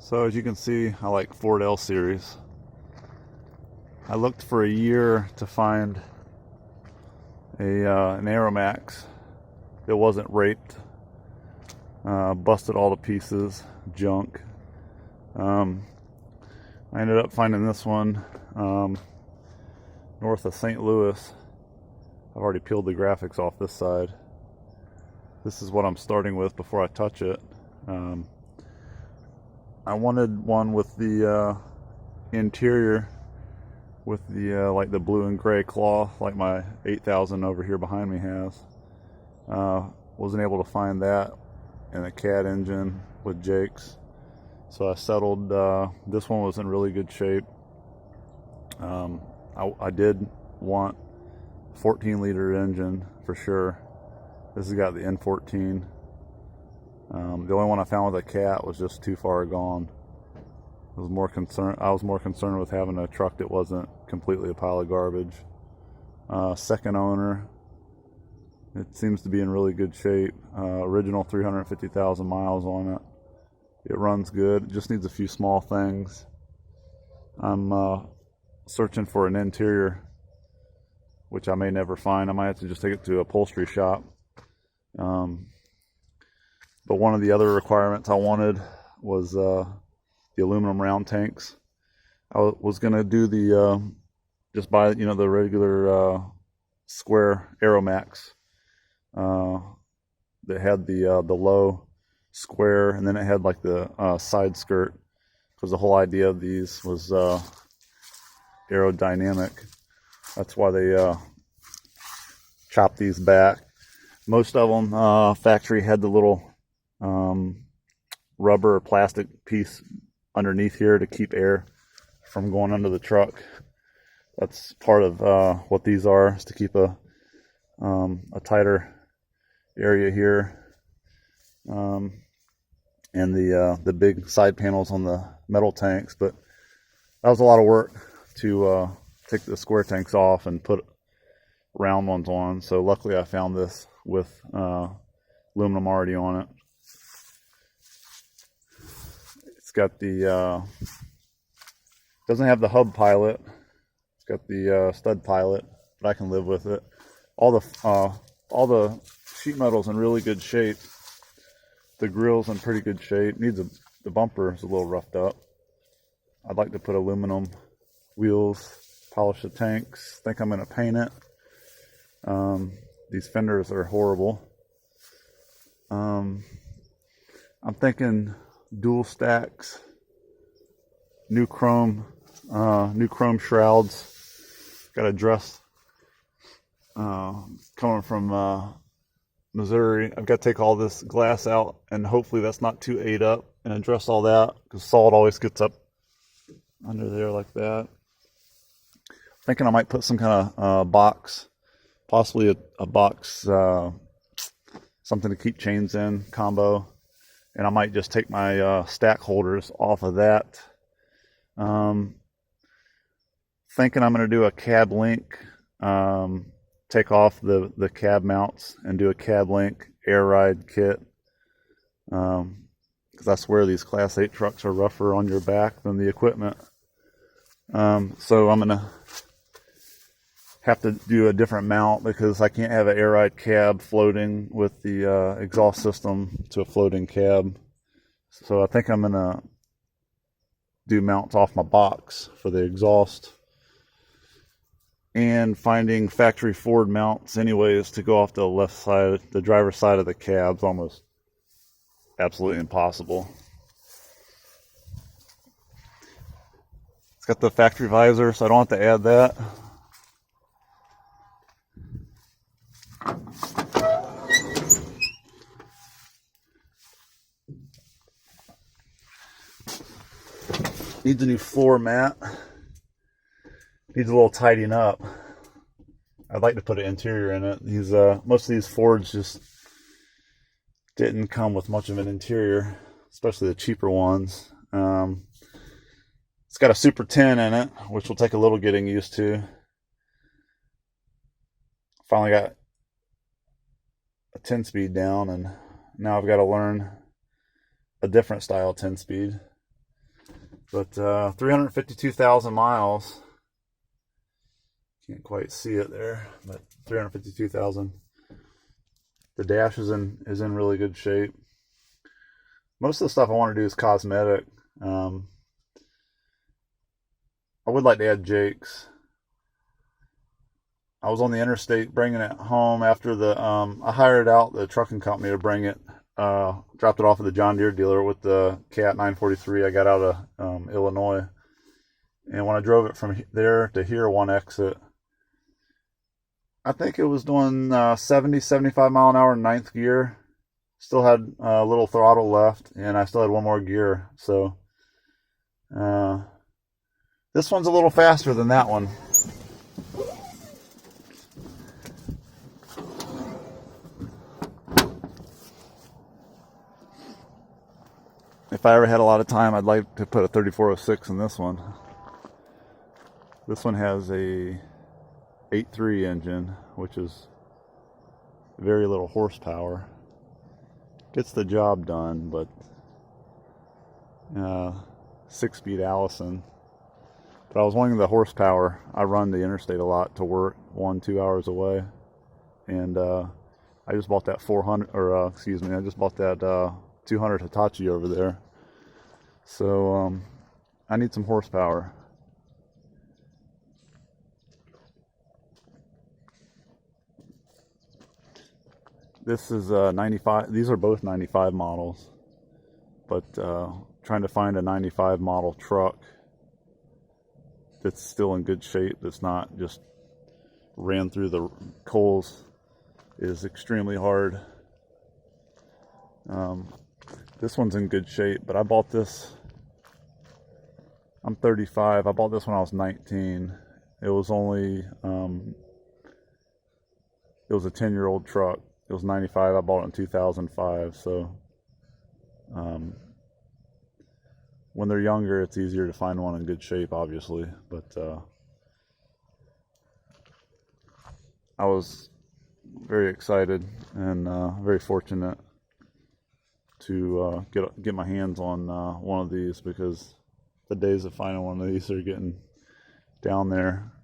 So as you can see, I like Ford L series. I looked for a year to find an aeromax that wasn't raped, busted all to pieces, junk. I ended up finding this one north of St. Louis. I've already peeled the graphics off this side. This is what I'm starting with before I touch it. I wanted one with the interior with the like the blue and gray cloth, like my 8000 over here behind me has. Wasn't able to find that in a CAD engine with Jakes, so I settled. This one was in really good shape. I did want 14-liter engine for sure. This has got the N14. The only one I found with a cat was just too far gone. I was more concerned with having a truck that wasn't completely a pile of garbage. Second owner. It seems to be in really good shape. Original 350,000 miles on it. It runs good. It just needs a few small things. I'm searching for an interior, which I may never find. I might have to just take it to a upholstery shop. But one of the other requirements I wanted was the aluminum round tanks. I was gonna do the just buy the regular square aeromax that had the low square, and then it had like the side skirt, because the whole idea of these was aerodynamic. That's why they chopped these back. Most of them factory had the little rubber or plastic piece underneath here to keep air from going under the truck. That's part of what these are, is to keep a tighter area here. And the big side panels on the metal tanks. But that was a lot of work to take the square tanks off and put round ones on. So luckily I found this with aluminum already on it. It's got the doesn't have the hub pilot. It's got the stud pilot, but I can live with it. All the sheet metal's in really good shape. The grill's in pretty good shape. The bumper is a little roughed up. I'd like to put aluminum wheels, polish the tanks. Think I'm gonna paint it. These fenders are horrible. I'm thinking dual stacks, new chrome shrouds. Got a dress coming from Missouri. I've got to take all this glass out, and hopefully that's not too ate up, and address all that, because salt always gets up under there like that. Thinking I might put some kind of box, possibly a box, something to keep chains in, combo, and I might just take my stack holders off of that. Thinking I'm going to do a cab link, take off the cab mounts and do a cab link air ride kit, because I swear these Class 8 trucks are rougher on your back than the equipment. So I'm going to have to do a different mount, because I can't have an air ride cab floating with the exhaust system to a floating cab. So I think I'm going to do mounts off my box for the exhaust, and finding factory Ford mounts anyways to go off the left side, the driver's side of the cab's almost absolutely impossible. It's got the factory visor, so I don't have to add that. Needs a new floor mat. Needs a little tidying up. I'd like to put an interior in it. Most of these Fords just didn't come with much of an interior, especially the cheaper ones. It's got a Super 10 in it, which will take a little getting used to. Finally got a 10-speed down, and now I've got to learn a different style 10-speed. But 352,000 miles. Can't quite see it there, but 352,000. The dash is in really good shape. Most of the stuff I want to do is cosmetic. I would like to add jakes. I was on the interstate bringing it home after I hired out the trucking company to bring it. Dropped it off at the John Deere dealer with the Cat 943 I got out of Illinois. And when I drove it from there to here, one exit, I think it was doing 70, 75 mile an hour in ninth gear. Still had a little throttle left, and I still had one more gear. So this one's a little faster than that one. If I ever had a lot of time, I'd like to put a 3406 in this one. This one has a 8.3 engine, which is very little horsepower. Gets the job done, but 6-speed Allison. But I was wanting the horsepower. I run the interstate a lot to work, 1-2 hours away, and I just bought that 400, or excuse me, I just bought that 200 Hitachi over there. So I need some horsepower. This is 95. These are both 95 models, but trying to find a 95 model truck that's still in good shape, that's not just ran through the coals, is extremely hard. This one's in good shape, but I bought this. I'm 35. I bought this when I was 19. It was only it was a 10-year-old truck. It was 95. I bought it in 2005. So when they're younger, it's easier to find one in good shape, obviously. But I was very excited and very fortunate to get my hands on one of these, because the days of finding one of these are getting down there.